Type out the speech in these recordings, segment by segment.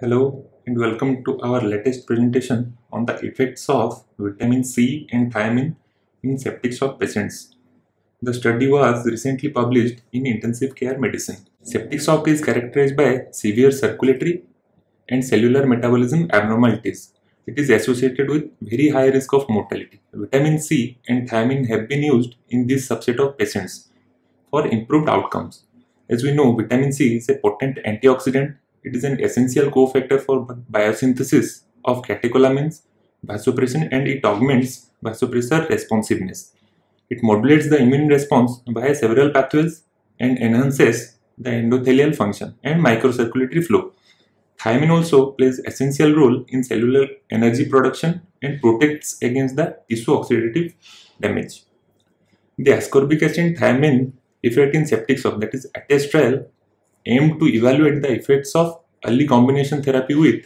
Hello and welcome to our latest presentation on the effects of vitamin C and thiamine in septic shock patients. The study was recently published in Intensive Care Medicine. Septic shock is characterized by severe circulatory and cellular metabolism abnormalities. It is associated with very high risk of mortality. Vitamin C and thiamine have been used in this subset of patients for improved outcomes. As we know, vitamin C is a potent antioxidant. It is an essential cofactor for biosynthesis of catecholamines, vasopressin, and it augments vasopressor responsiveness. It modulates the immune response via several pathways and enhances the endothelial function and microcirculatory flow. Thiamine also plays essential role in cellular energy production and protects against the tissue oxidative damage. The ascorbic acid and thiamine effect in septic shock, that is ATTEST trial, aimed to evaluate the effects of early combination therapy with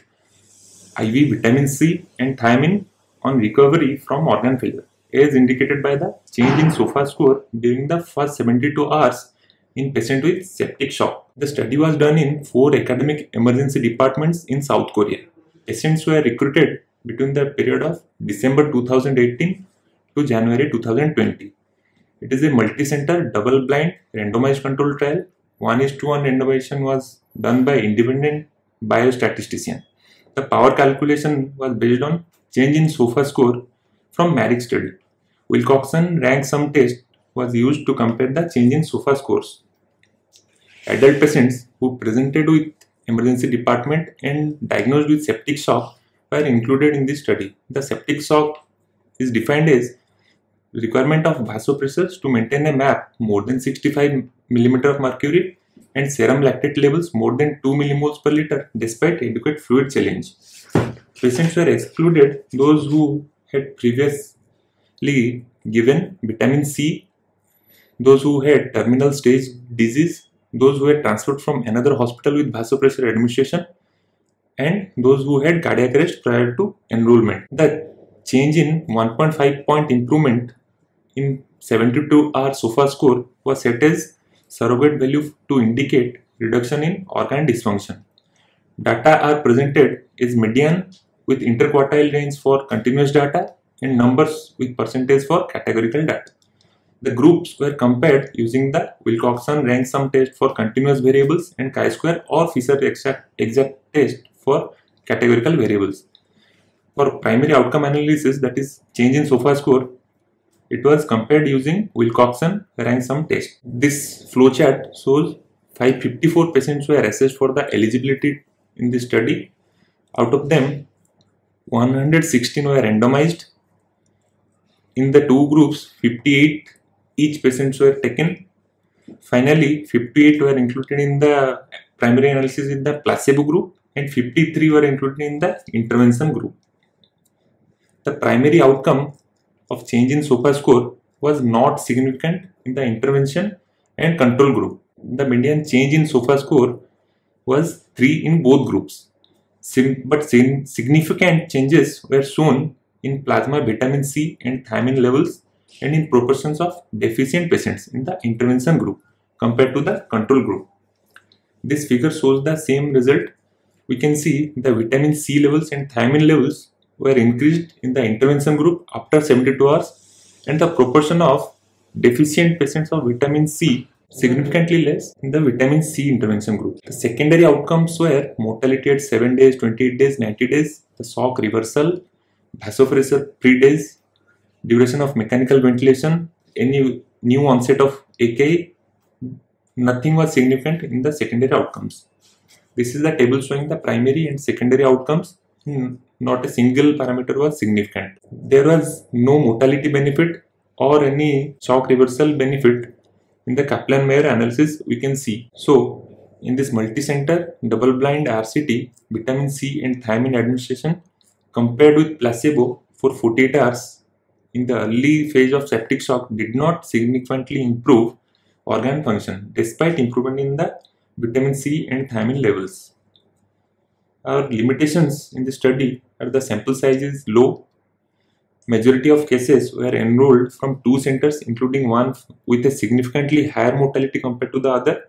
IV vitamin C and thiamine on recovery from organ failure, as indicated by the change in SOFA score during the first 72 hours in patients with septic shock. The study was done in 4 academic emergency departments in South Korea. Patients were recruited between the period of December 2018 to January 2020. It is a multi-center, double-blind, randomized control trial. 1:1 randomization was done by independent biostatistician. The power calculation was based on change in SOFA score from Marek study. Wilcoxon rank sum test was used to compare the change in SOFA scores. Adult patients who presented with emergency department and diagnosed with septic shock were included in this study. The septic shock is defined as requirement of vasopressors to maintain a MAP more than 65 mm of mercury and serum lactate levels more than 2 millimoles per liter despite adequate fluid challenge. Patients were excluded those who had previously given vitamin C, those who had terminal stage disease, those who had transferred from another hospital with vasopressor administration, and those who had cardiac arrest prior to enrollment. The change in 1.5 point improvement in 72-hour SOFA score was set as surrogate value to indicate reduction in organ dysfunction. Data are presented as median with interquartile range for continuous data and numbers with percentage for categorical data. The groups were compared using the Wilcoxon rank sum test for continuous variables and chi-square or Fisher exact test for categorical variables. For primary outcome analysis, that is change in SOFA score, it was compared using Wilcoxon rank sum test. This flowchart shows 554 patients were assessed for the eligibility in this study. Out of them, 116 were randomized. In the two groups, 58 each patients were taken. Finally, 58 were included in the primary analysis in the placebo group and 53 were included in the intervention group. The primary outcome of change in SOFA score was not significant in the intervention and control group. The median change in SOFA score was 3 in both groups. But significant changes were shown in plasma vitamin C and thiamine levels and in proportions of deficient patients in the intervention group compared to the control group. This figure shows the same result. We can see the vitamin C levels and thiamine levels were increased in the intervention group after 72 hours and the proportion of deficient patients of vitamin C significantly less in the vitamin C intervention group. The secondary outcomes were mortality at 7 days, 28 days, 90 days, the shock reversal, vasopressor free days, duration of mechanical ventilation, any new onset of AKI. Nothing was significant in the secondary outcomes. This is the table showing the primary and secondary outcomes. Not a single parameter was significant. There was no mortality benefit or any shock reversal benefit in the Kaplan-Meier analysis we can see. So, in this multi-center double-blind RCT, vitamin C and thiamine administration compared with placebo for 48 hours in the early phase of septic shock did not significantly improve organ function despite improvement in the vitamin C and thiamine levels. Our limitations in the study are the sample size is low. Majority of cases were enrolled from 2 centers, including one with a significantly higher mortality compared to the other.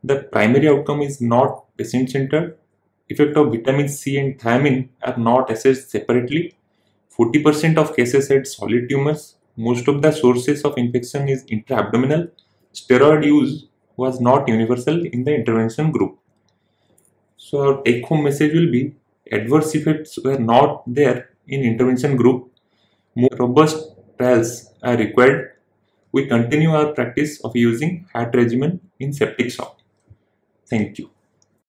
The primary outcome is not patient-centered effect of vitamin C and thiamine are not assessed separately. 40% of cases had solid tumors. Most of the sources of infection is intra-abdominal. Steroid use was not universal in the intervention group. So our take-home message will be adverse effects were not there in intervention group. More robust trials are required. We continue our practice of using HAT regimen in septic shock. Thank you.